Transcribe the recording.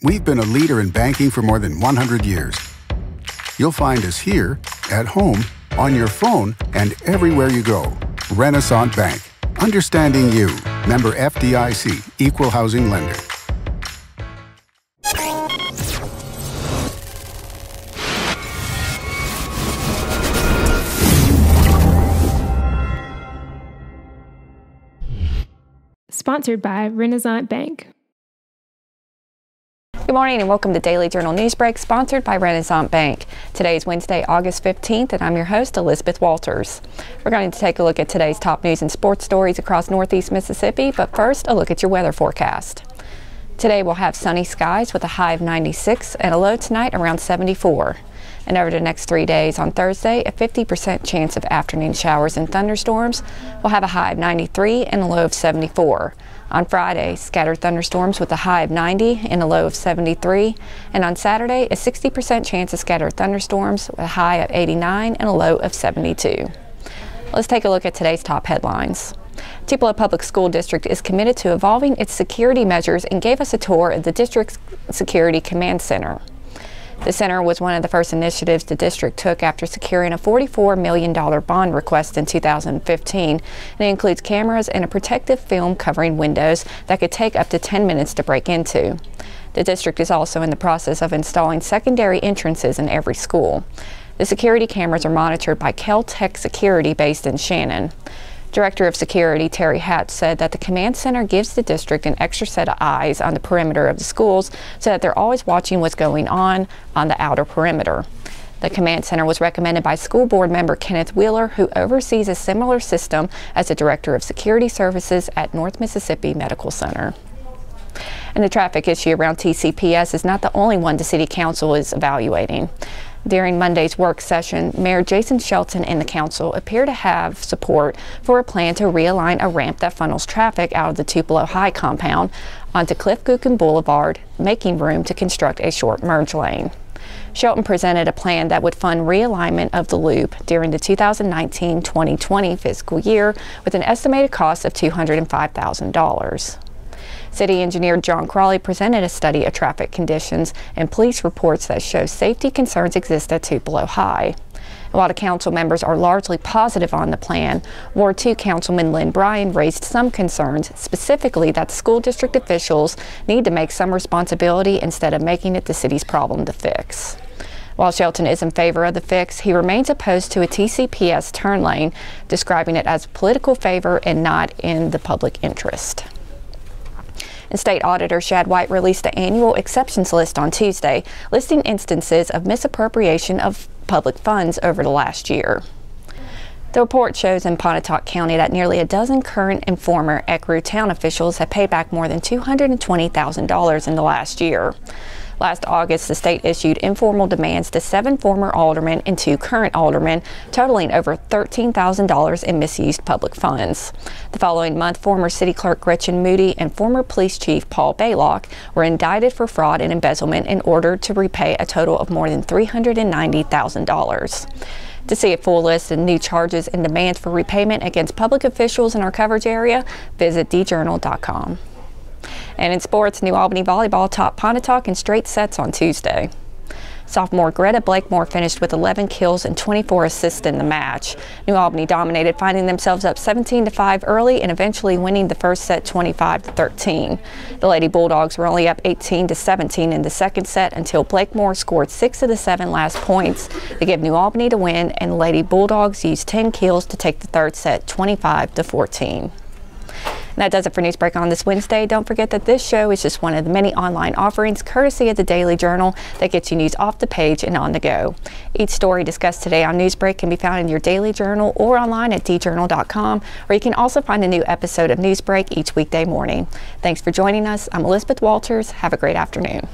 We've been a leader in banking for more than 100 years. You'll find us here, at home, on your phone, and everywhere you go. Renaissance Bank. Understanding you. Member FDIC. Equal housing lender. Sponsored by Renaissance Bank. Good morning and welcome to Daily Journal Newsbreak, sponsored by Renaissance Bank. Today is Wednesday, August 15th, and I'm your host, Elizabeth Walters. We're going to take a look at today's top news and sports stories across Northeast Mississippi, but first, a look at your weather forecast. Today we'll have sunny skies with a high of 96 and a low tonight around 74. And over the next 3 days, on Thursday, a 50% chance of afternoon showers and thunderstorms. We'll have a high of 93 and a low of 74. On Friday, scattered thunderstorms with a high of 90 and a low of 73. And on Saturday, a 60% chance of scattered thunderstorms with a high of 89 and a low of 72. Let's take a look at today's top headlines. Tupelo Public School District is committed to evolving its security measures and gave us a tour of the district's Security Command Center. The center was one of the first initiatives the district took after securing a $44 million bond request in 2015, and it includes cameras and a protective film covering windows that could take up to 10 minutes to break into. The district is also in the process of installing secondary entrances in every school. The security cameras are monitored by Kel-Tec Security based in Shannon. Director of Security Terry Hatch said that the command center gives the district an extra set of eyes on the perimeter of the schools so that they're always watching what's going on the outer perimeter. The command center was recommended by school board member Kenneth Wheeler, who oversees a similar system as the Director of Security Services at North Mississippi Medical Center. And the traffic issue around TCPS is not the only one the City Council is evaluating. During Monday's work session, Mayor Jason Shelton and the council appear to have support for a plan to realign a ramp that funnels traffic out of the Tupelo High compound onto Cliff Gookin Boulevard, making room to construct a short merge lane. Shelton presented a plan that would fund realignment of the loop during the 2019-2020 fiscal year with an estimated cost of $205,000. City Engineer John Crawley presented a study of traffic conditions and police reports that show safety concerns exist at Tupelo High. While the council members are largely positive on the plan, Ward 2 Councilman Lynn Bryan raised some concerns, specifically that school district officials need to make some responsibility instead of making it the city's problem to fix. While Shelton is in favor of the fix, he remains opposed to a TCPS turn lane, describing it as political favor and not in the public interest. And State Auditor Shad White released the annual exceptions list on Tuesday, listing instances of misappropriation of public funds over the last year. The report shows in Pontotoc County that nearly a dozen current and former Ecru town officials have paid back more than $220,000 in the last year. Last August, the state issued informal demands to 7 former aldermen and 2 current aldermen, totaling over $13,000 in misused public funds. The following month, former City Clerk Gretchen Moody and former Police Chief Paul Baylock were indicted for fraud and embezzlement in order to repay a total of more than $390,000. To see a full list of new charges and demands for repayment against public officials in our coverage area, visit djournal.com. And in sports, New Albany volleyball topped Pontotoc in straight sets on Tuesday. Sophomore Greta Blakemore finished with 11 kills and 24 assists in the match. New Albany dominated, finding themselves up 17-5 early and eventually winning the first set 25-13. The Lady Bulldogs were only up 18-17 in the second set until Blakemore scored 6 of the 7 last points to give New Albany to win, and the Lady Bulldogs used 10 kills to take the third set 25-14. And that does it for Newsbreak on this Wednesday. Don't forget that this show is just one of the many online offerings courtesy of the Daily Journal that gets you news off the page and on the go. Each story discussed today on Newsbreak can be found in your Daily Journal or online at djournal.com, where you can also find a new episode of Newsbreak each weekday morning. Thanks for joining us. I'm Elizabeth Walters. Have a great afternoon.